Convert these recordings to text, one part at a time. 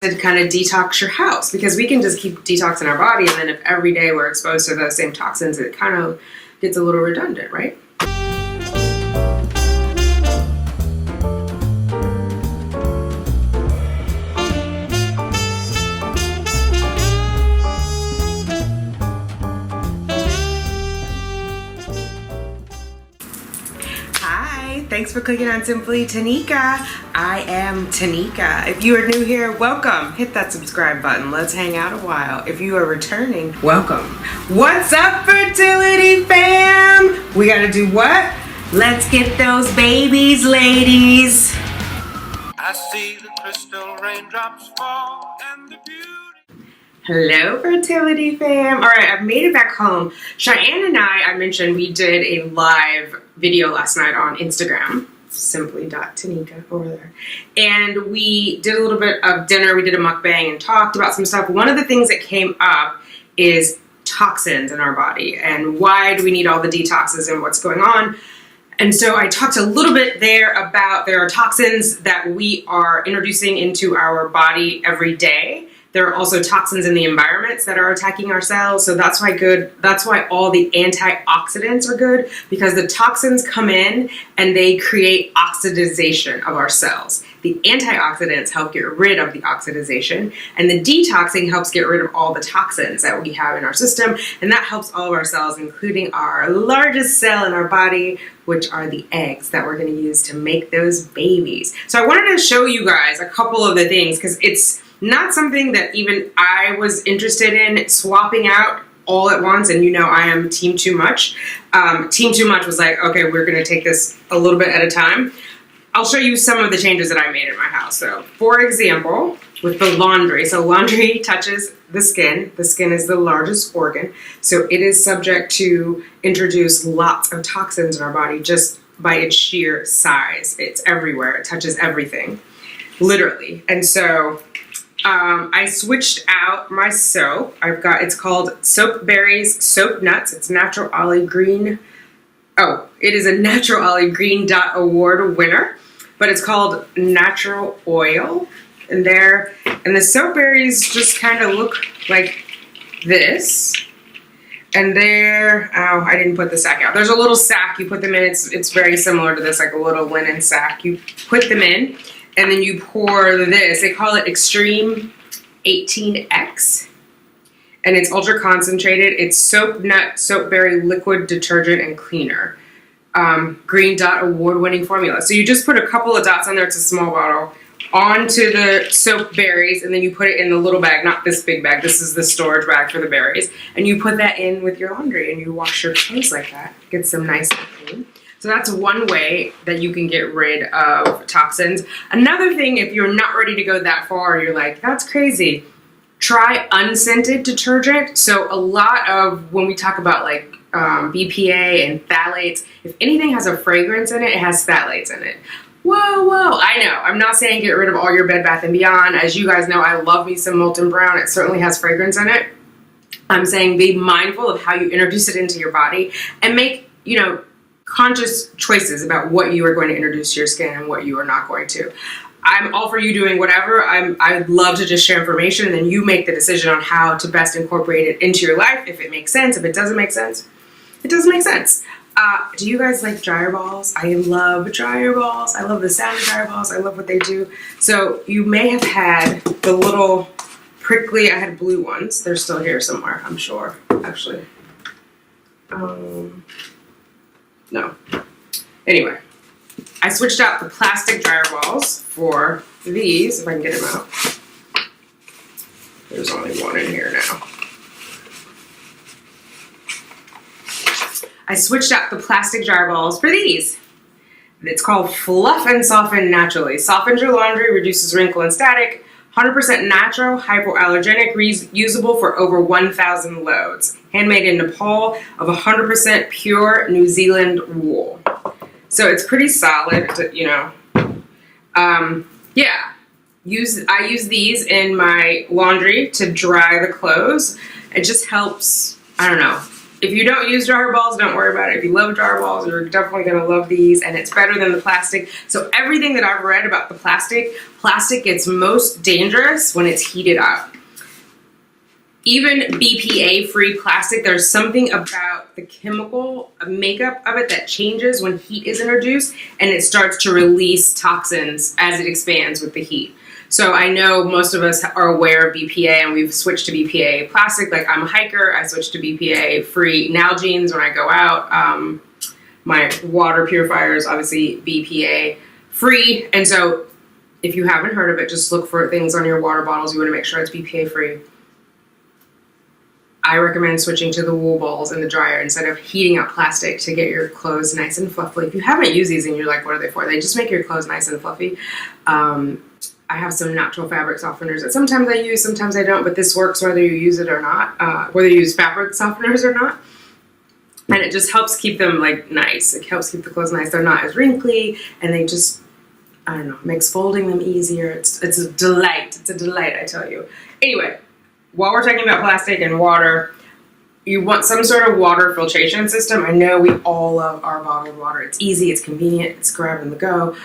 to kind of detox your house, because we can just keep detoxing our body, and then if every day we're exposed to those same toxins, it kind of gets a little redundant, right? Thanks for clicking on Simply Tanika. I am Tanika. If you are new here, welcome. Hit that subscribe button. Let's hang out a while. If you are returning, welcome. What's up, fertility fam? We gotta do what? Let's get those babies, ladies. I see the crystal raindrops fall and the beauty. Hello, fertility fam. All right, I've made it back home. Cheyenne and I mentioned we did a live video last night on Instagram, simply.tanika over there. And we did a little bit of dinner. We did a mukbang and talked about some stuff. One of the things that came up is toxins in our body and why do we need all the detoxes and what's going on. And so I talked a little bit there about there are toxins that we are introducing into our body every day. There are also toxins in the environments that are attacking our cells. So that's why all the antioxidants are good, because the toxins come in and they create oxidization of our cells. The antioxidants help get rid of the oxidization, and the detoxing helps get rid of all the toxins that we have in our system. And that helps all of our cells, including our largest cell in our body, which are the eggs that we're going to use to make those babies. So I wanted to show you guys a couple of the things, because it's not something that even I was interested in swapping out all at once. And you know, I am team too much. Team too much was like, okay, we're going to take this a little bit at a time. I'll show you some of the changes that I made in my house. So for example, with the laundry. So laundry touches the skin. The skin is the largest organ. So it is subject to introduce lots of toxins in our body just by its sheer size. It's everywhere. It touches everything, literally. And so I switched out my soap. It's called Soap Berries Soap Nuts. It's natural olive green. Oh, it is a natural olive green dot award winner, but it's called natural oil. And the soap berries just kind of look like this. And I didn't put the sack out. There's a little sack you put them in. It's very similar to this, like a little linen sack. You put them in, and then you pour this. They call it Extreme 18X. And it's ultra concentrated. It's soap nut, soap berry, liquid detergent, and cleaner. Green Dot award-winning formula. So you just put a couple of dots on there. It's a small bottle. Onto the soap berries, and then you put it in the little bag, not this big bag. This is the storage bag for the berries. And you put that in with your laundry, and you wash your clothes like that. Get them nice and clean. So that's one way that you can get rid of toxins. Another thing, if you're not ready to go that far, you're like, that's crazy, try unscented detergent. So a lot of, when we talk about like BPA and phthalates, if anything has a fragrance in it, it has phthalates in it. Whoa, I know. I'm not saying get rid of all your Bed Bath & Beyond. As you guys know, I love me some Molten Brown. It certainly has fragrance in it. I'm saying be mindful of how you introduce it into your body and make, conscious choices about what you are going to introduce to your skin and what you are not going to. I'm all for you doing whatever. I'd love to just share information, and then you make the decision on how to best incorporate it into your life. If it makes sense, if it doesn't make sense, it doesn't make sense. Do you guys like dryer balls? I love dryer balls. I love the sound of dryer balls. I love what they do. So you may have had the little prickly, I had blue ones. They're still here somewhere, I'm sure, actually. No. Anyway, I switched out the plastic dryer balls for these, if I can get them out. There's only one in here now. I switched out the plastic dryer balls for these. It's called Fluff and Soften Naturally. Softens your laundry, reduces wrinkle and static. 100% natural, hypoallergenic, reusable for over 1,000 loads. Handmade in Nepal of 100% pure New Zealand wool. So it's pretty solid, yeah. I use these in my laundry to dry the clothes. It just helps, I don't know, If you don't use jar balls, don't worry about it. If you love jar balls, you're definitely going to love these, and it's better than the plastic. So everything that I've read about the plastic gets most dangerous when it's heated up. Even BPA-free plastic, there's something about the chemical makeup of it that changes when heat is introduced, and it starts to release toxins as it expands with the heat. So I know most of us are aware of BPA, and we've switched to BPA plastic. Like, I'm a hiker, I switched to BPA-free Nalgene's when I go out. My water purifier is obviously BPA-free, and so if you haven't heard of it, just look for things on your water bottles. You want to make sure it's BPA-free. I recommend switching to the wool balls in the dryer instead of heating up plastic to get your clothes nice and fluffy. If you haven't used these and you're like, what are they for? They just make your clothes nice and fluffy. I have some natural fabric softeners that sometimes I use, sometimes I don't, but this works whether you use it or not, whether you use fabric softeners or not. And it just helps keep them like nice. It helps keep the clothes nice. They're not as wrinkly, and they just, I don't know, makes folding them easier. It's a delight. It's a delight, I tell you. Anyway, while we're talking about plastic and water, you want some sort of water filtration system. I know we all love our bottled water. It's easy, it's convenient, it's grab and go.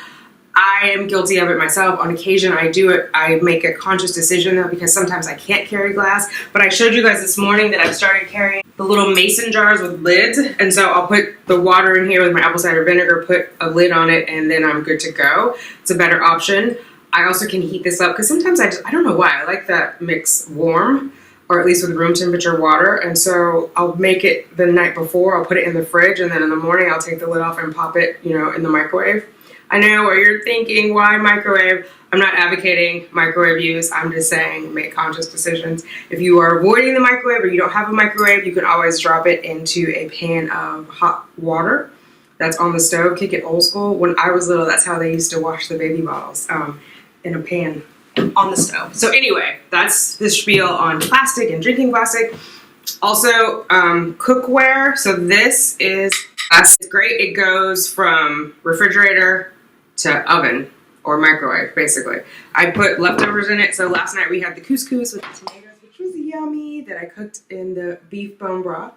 I am guilty of it myself. On occasion, I do it. I make a conscious decision though, because sometimes I can't carry glass. But I showed you guys this morning that I've started carrying the little mason jars with lids. And so I'll put the water in here with my apple cider vinegar, put a lid on it, and then I'm good to go. It's a better option. I also can heat this up because sometimes I don't know why. I like that mix warm, or at least with room temperature water. And so I'll make it the night before. I'll put it in the fridge, and then in the morning I'll take the lid off and pop it, in the microwave. I know what you're thinking, why microwave? I'm not advocating microwave use. I'm just saying make conscious decisions. If you are avoiding the microwave or you don't have a microwave, you can always drop it into a pan of hot water that's on the stove. Kick it old school. When I was little, that's how they used to wash the baby bottles, in a pan on the stove. So anyway, that's the spiel on plastic and drinking plastic. Also, cookware. So this is great. It goes from refrigerator to oven or microwave, basically. I put leftovers in it. So last night we had the couscous with the tomatoes, which was yummy, that I cooked in the beef bone broth.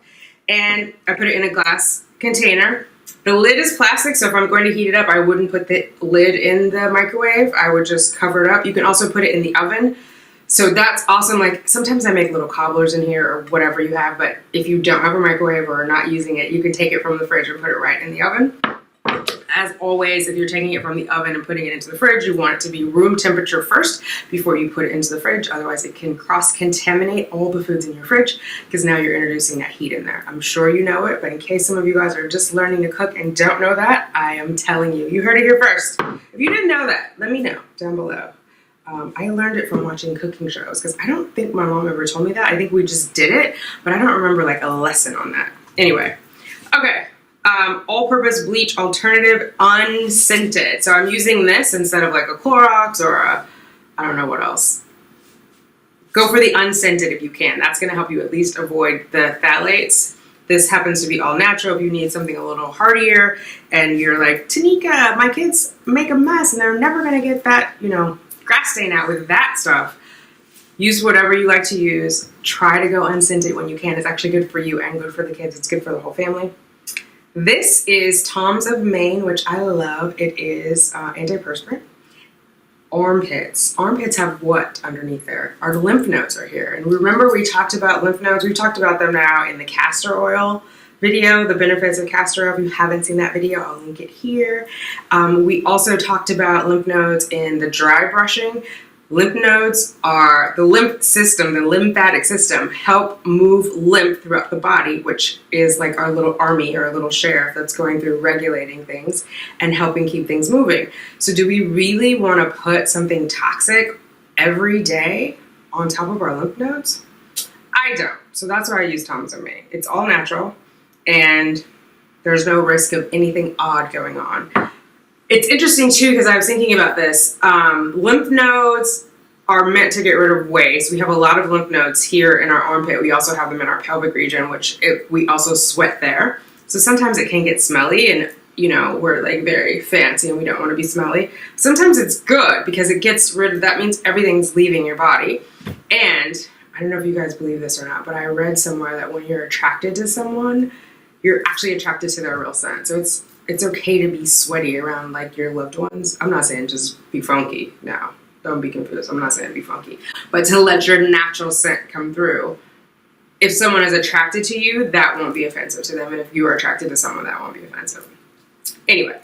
And I put it in a glass container. The lid is plastic, so if I'm going to heat it up, I wouldn't put the lid in the microwave. I would just cover it up. You can also put it in the oven. So that's awesome. Like, sometimes I make little cobblers in here or whatever you have, but if you don't have a microwave or are not using it, you can take it from the fridge and put it right in the oven. As always, if you're taking it from the oven and putting it into the fridge, you want it to be room temperature first before you put it into the fridge. Otherwise, it can cross-contaminate all the foods in your fridge because now you're introducing that heat in there. I'm sure you know it, but in case some of you guys are just learning to cook and don't know that, I am telling you. You heard it here first. If you didn't know that, let me know down below. I learned it from watching cooking shows because I don't think my mom ever told me that. I think we just did it, but I don't remember like a lesson on that. Anyway, okay. All-purpose bleach alternative, unscented. So I'm using this instead of like a Clorox or a, I don't know what else. Go for the unscented if you can. That's going to help you at least avoid the phthalates. This happens to be all natural if you need something a little heartier and you're like, Tanika, my kids make a mess and they're never going to get that, grass stain out with that stuff. Use whatever you like to use. Try to go unscented when you can. It's actually good for you and good for the kids. It's good for the whole family. This is Tom's of Maine, which I love. It is antiperspirant. Armpits. Armpits have what underneath there? Our lymph nodes are here. And remember we talked about lymph nodes? We've talked about them now in the castor oil video, the benefits of castor oil. If you haven't seen that video, I'll link it here. We also talked about lymph nodes in the dry brushing. Lymph nodes are the lymph system, the lymphatic system, help move lymph throughout the body, which is like our little army or a little sheriff that's going through regulating things and helping keep things moving. So do we really want to put something toxic every day on top of our lymph nodes? I don't. So that's why I use Tom's of Maine. It's all natural and there's no risk of anything odd going on. It's interesting too, because I was thinking about this. Lymph nodes are meant to get rid of waste. We have a lot of lymph nodes here in our armpit. We also have them in our pelvic region, which we also sweat there. So sometimes it can get smelly and, we're like very fancy and we don't want to be smelly. Sometimes it's good because it gets rid of, that means everything's leaving your body. And I don't know if you guys believe this or not, but I read somewhere that when you're attracted to someone, you're actually attracted to their real scent. So it's okay to be sweaty around like your loved ones. I'm not saying just be funky. No, don't be confused. I'm not saying be funky, but to let your natural scent come through. If someone is attracted to you, that won't be offensive to them. And if you are attracted to someone, that won't be offensive. Anyway,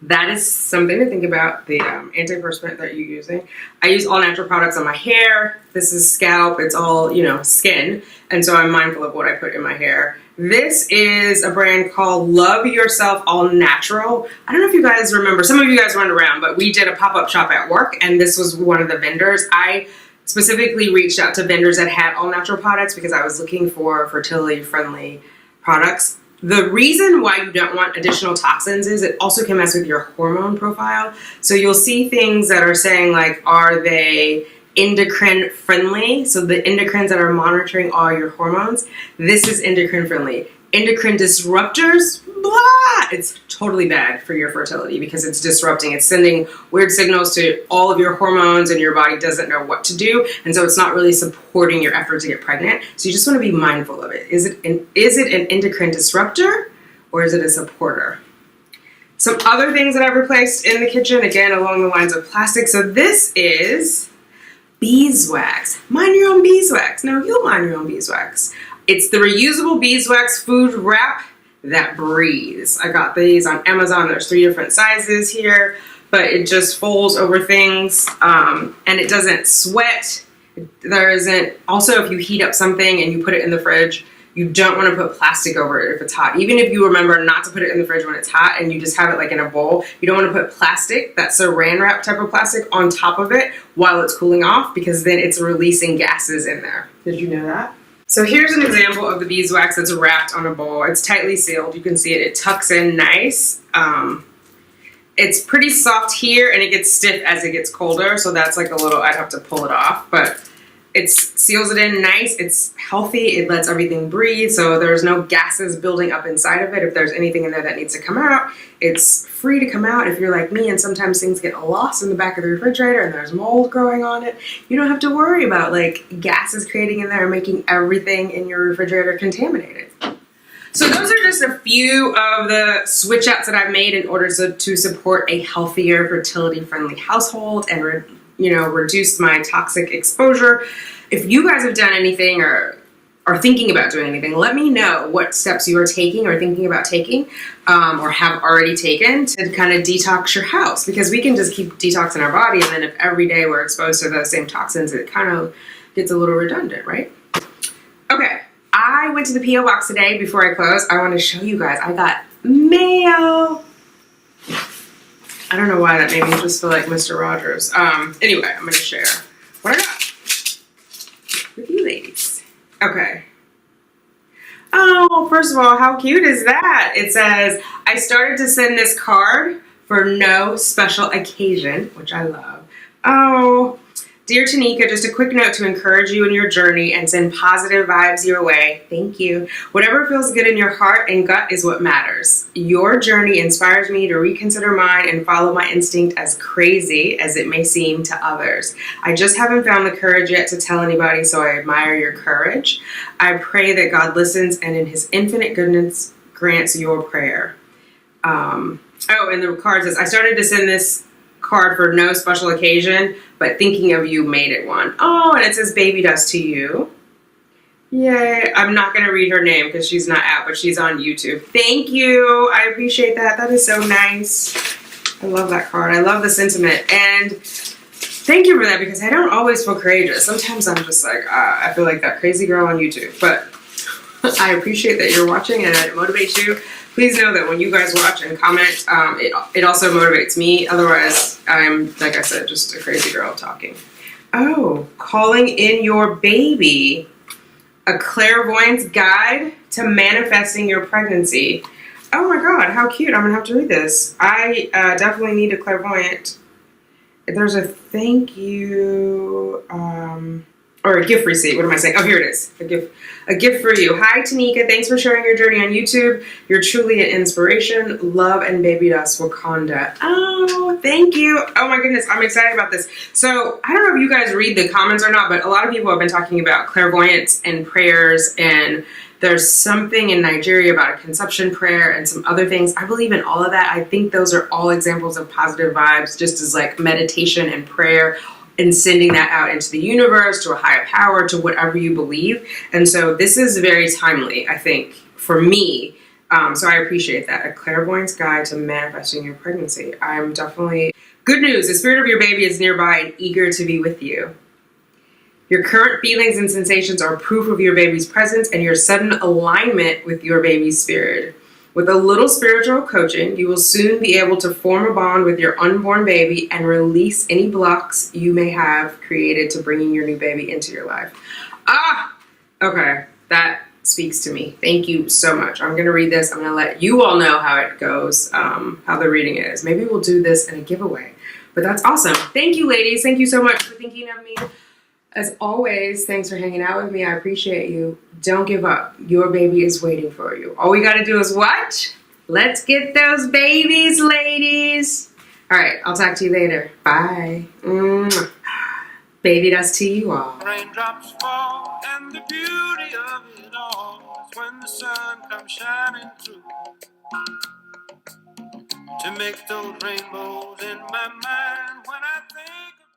that is something to think about, the antiperspirant that you're using. I use all natural products on my hair. This is scalp. It's all, skin. And so I'm mindful of what I put in my hair. This is a brand called Love Yourself All Natural. I don't know if you guys remember. Some of you guys run around, but we did a pop-up shop at work, and this was one of the vendors. I specifically reached out to vendors that had all natural products because I was looking for fertility-friendly products. The reason why you don't want additional toxins is it also can mess with your hormone profile. So you'll see things that are saying like, are they endocrine friendly? So the endocrines that are monitoring all your hormones, this is endocrine friendly. Endocrine disruptors, blah, it's totally bad for your fertility because it's disrupting. It's sending weird signals to all of your hormones and your body doesn't know what to do. And so it's not really supporting your effort to get pregnant. So you just want to be mindful of it. Is it an endocrine disruptor or is it a supporter? Some other things that I've replaced in the kitchen, again, along the lines of plastic. So this is beeswax. Mind your own beeswax. No, you'll mind your own beeswax. It's the reusable beeswax food wrap that breathes. I got these on Amazon. There's 3 different sizes here, but it just folds over things and it doesn't sweat. There isn't, also if you heat up something and you put it in the fridge, you don't want to put plastic over it if it's hot. Even if you remember not to put it in the fridge when it's hot and you just have it like in a bowl, you don't want to put plastic, that saran wrap type of plastic, on top of it while it's cooling off because then it's releasing gases in there. Did you know that? So here's an example of the beeswax that's wrapped on a bowl. It's tightly sealed. You can see it. It tucks in nice. It's pretty soft here and it gets stiff as it gets colder. So that's like a little, I'd have to pull it off, but it seals it in nice. It's healthy. It lets everything breathe. So there's no gases building up inside of it. If there's anything in there that needs to come out, it's free to come out. If you're like me and sometimes things get lost in the back of the refrigerator and there's mold growing on it, you don't have to worry about like gases creating in there and making everything in your refrigerator contaminated. So those are just a few of the switch outs that I've made in order to support a healthier, fertility-friendly household and reduce my toxic exposure. If you guys have done anything or are thinking about doing anything, let me know what steps you are taking or thinking about taking or have already taken to kind of detox your house, because we can just keep detoxing our body and then if every day we're exposed to those same toxins, it kind of gets a little redundant, right? Okay, I went to the P.O. box today before I close. I want to show you guys. I got mail. I don't know why that made me just feel like Mr. Rogers. Anyway, I'm going to share what I got with you ladies. Okay. Oh, first of all, how cute is that? It says, I started to send this card for no special occasion, which I love. Oh, dear Tanika, just a quick note to encourage you in your journey and send positive vibes your way. Thank you. Whatever feels good in your heart and gut is what matters. Your journey inspires me to reconsider mine and follow my instinct, as crazy as it may seem to others. I just haven't found the courage yet to tell anybody, so I admire your courage. I pray that God listens and in his infinite goodness grants your prayer. And the card says, I started to send this card for no special occasion, but thinking of you made it one. Oh, and it says baby dust to you. Yay. I'm not going to read her name because she's not out, but she's on YouTube. Thank you. I appreciate that. That is so nice. I love that card. I love the sentiment. And thank you for that, because I don't always feel courageous. Sometimes I'm just like, I feel like that crazy girl on YouTube. But I appreciate that you're watching and it motivates you. Please know that when you guys watch and comment, it also motivates me. Otherwise, I'm, like I said, just a crazy girl talking. Oh, calling in your baby. A clairvoyance guide to manifesting your pregnancy. Oh my God, how cute. I'm going to have to read this. I definitely need a clairvoyant. There's a thank you. or a gift receipt. What am I saying? Oh, here it is. A gift for you. Hi, Tanika. Thanks for sharing your journey on YouTube. You're truly an inspiration. Love and baby dust, Wakanda. Oh, thank you. Oh my goodness, I'm excited about this. So I don't know if you guys read the comments or not, but a lot of people have been talking about clairvoyance and prayers, and there's something in Nigeria about a conception prayer and some other things. I believe in all of that. I think those are all examples of positive vibes, just as like meditation and prayer, and sending that out into the universe, to a higher power, to whatever you believe. And so this is very timely, I think, for me. So I appreciate that. A clairvoyance guide to manifesting your pregnancy. I'm definitely... Good news, the spirit of your baby is nearby and eager to be with you. Your current feelings and sensations are proof of your baby's presence and your sudden alignment with your baby's spirit. With a little spiritual coaching, you will soon be able to form a bond with your unborn baby and release any blocks you may have created to bringing your new baby into your life. Okay, that speaks to me. Thank you so much. I'm going to read this. I'm going to let you all know how it goes, how the reading is. Maybe we'll do this in a giveaway, but that's awesome. Thank you, ladies. Thank you so much for thinking of me. As always, thanks for hanging out with me. I appreciate you. Don't give up. Your baby is waiting for you. All we got to do is what? Let's get those babies, ladies. All right, I'll talk to you later. Bye. Baby dust to you all. Raindrops fall, and the beauty of it all is when the sun comes shining through to make those rainbows in my mind when I